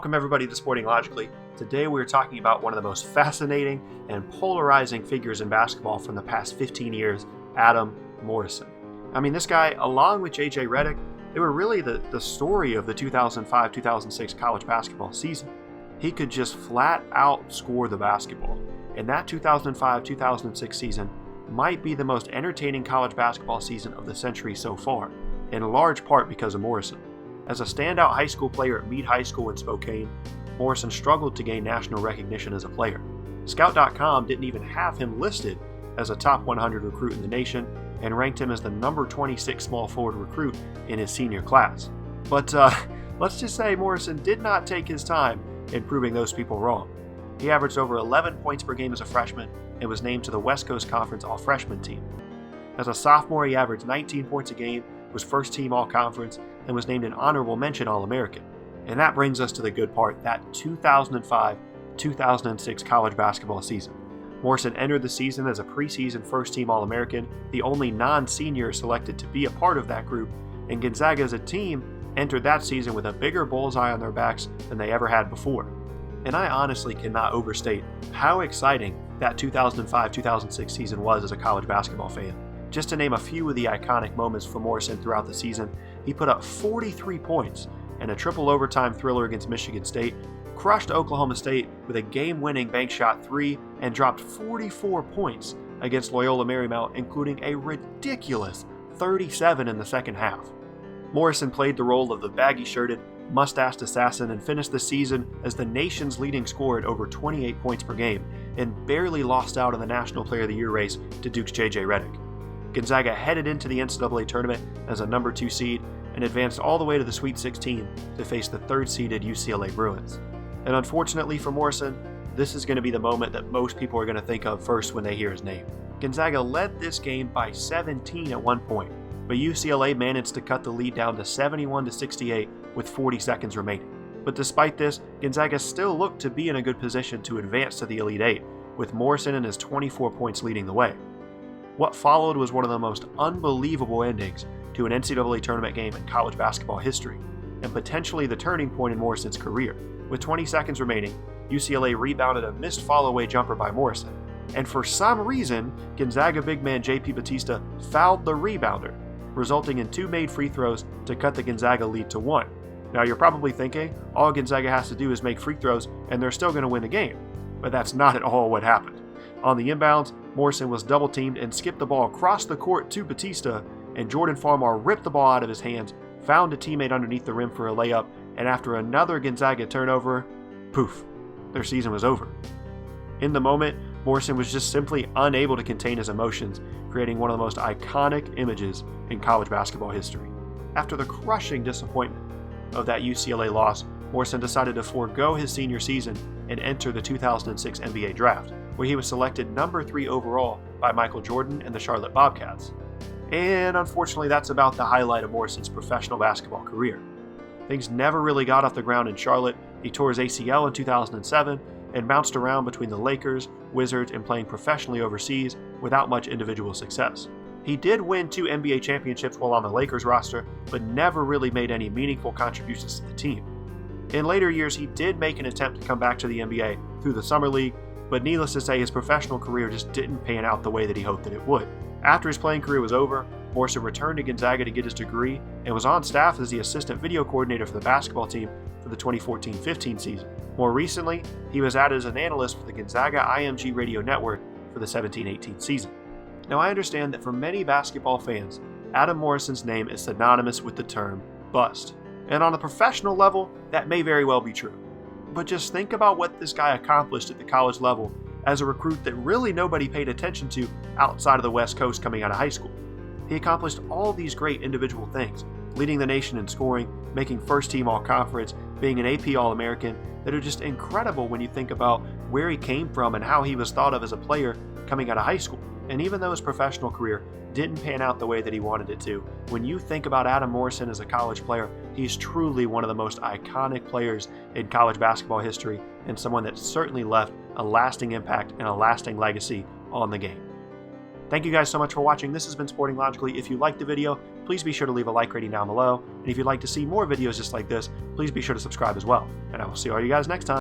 Welcome everybody to Sporting Logically. Today we're talking about one of the most fascinating and polarizing figures in basketball from the past 15 years, Adam Morrison. I mean, this guy, along with JJ Redick, they were really the story of the 2005-2006 college basketball season. He could just flat out score the basketball. And that 2005-2006 season might be the most entertaining college basketball season of the century so far, in large part because of Morrison. As a standout high school player at Meade High School in Spokane, Morrison struggled to gain national recognition as a player. Scout.com didn't even have him listed as a top 100 recruit in the nation and ranked him as the number 26 small forward recruit in his senior class. But let's just say Morrison did not take his time in proving those people wrong. He averaged over 11 points per game as a freshman and was named to the West Coast Conference All-Freshman team. As a sophomore, he averaged 19 points a game, was first team All-Conference, and was named an honorable mention All-American. And that brings us to the good part, that 2005-2006 college basketball season. Morrison entered the season as a preseason first-team All-American, the only non-senior selected to be a part of that group, and Gonzaga as a team entered that season with a bigger bullseye on their backs than they ever had before. And I honestly cannot overstate how exciting that 2005-2006 season was as a college basketball fan. Just to name a few of the iconic moments for Morrison throughout the season, he put up 43 points in a triple overtime thriller against Michigan State, crushed Oklahoma State with a game-winning bank shot three, and dropped 44 points against Loyola Marymount, including a ridiculous 37 in the second half. Morrison played the role of the baggy-shirted, mustached assassin and finished the season as the nation's leading scorer at over 28 points per game, and barely lost out in the National Player of the Year race to Duke's JJ Redick. Gonzaga headed into the NCAA tournament as a number 2 seed and advanced all the way to the Sweet 16 to face the 3rd-seeded UCLA Bruins. And unfortunately for Morrison, this is going to be the moment that most people are going to think of first when they hear his name. Gonzaga led this game by 17 at one point, but UCLA managed to cut the lead down to 71-68 with 40 seconds remaining. But despite this, Gonzaga still looked to be in a good position to advance to the Elite Eight, with Morrison and his 24 points leading the way. What followed was one of the most unbelievable endings to an NCAA tournament game in college basketball history, and potentially the turning point in Morrison's career. With 20 seconds remaining, UCLA rebounded a missed fall-away jumper by Morrison, and for some reason, Gonzaga big man JP Batista fouled the rebounder, resulting in 2 made free throws to cut the Gonzaga lead to 1. Now you're probably thinking, all Gonzaga has to do is make free throws and they're still going to win the game, but that's not at all what happened. On the inbounds, Morrison was double-teamed and skipped the ball across the court to Batista, and Jordan Farmar ripped the ball out of his hands, found a teammate underneath the rim for a layup, and after another Gonzaga turnover, poof, their season was over. In the moment, Morrison was just simply unable to contain his emotions, creating one of the most iconic images in college basketball history. After the crushing disappointment of that UCLA loss, Morrison decided to forego his senior season and enter the 2006 NBA draft, where he was selected number 3 overall by Michael Jordan and the Charlotte Bobcats. And unfortunately, that's about the highlight of Morrison's professional basketball career. Things never really got off the ground in Charlotte. He tore his ACL in 2007 and bounced around between the Lakers, Wizards, and playing professionally overseas without much individual success. He did win 2 NBA championships while on the Lakers roster, but never really made any meaningful contributions to the team. In later years, he did make an attempt to come back to the NBA through the Summer League, but needless to say, his professional career just didn't pan out the way that he hoped that it would. After his playing career was over, Morrison returned to Gonzaga to get his degree and was on staff as the assistant video coordinator for the basketball team for the 2014-15 season. More recently, he was added as an analyst for the Gonzaga IMG radio network for the 17-18 season. Now, I understand that for many basketball fans, Adam Morrison's name is synonymous with the term bust. And on a professional level, that may very well be true. But just think about what this guy accomplished at the college level as a recruit that really nobody paid attention to outside of the West Coast coming out of high school. He accomplished all these great individual things, leading the nation in scoring, making first-team All-Conference, being an AP All-American, that are just incredible when you think about where he came from and how he was thought of as a player coming out of high school. And even though his professional career didn't pan out the way that he wanted it to, when you think about Adam Morrison as a college player, he's truly one of the most iconic players in college basketball history and someone that certainly left a lasting impact and a lasting legacy on the game. Thank you guys so much for watching. This has been Sporting Logically. If you liked the video, please be sure to leave a like rating down below. And if you'd like to see more videos just like this, please be sure to subscribe as well. And I will see all you guys next time.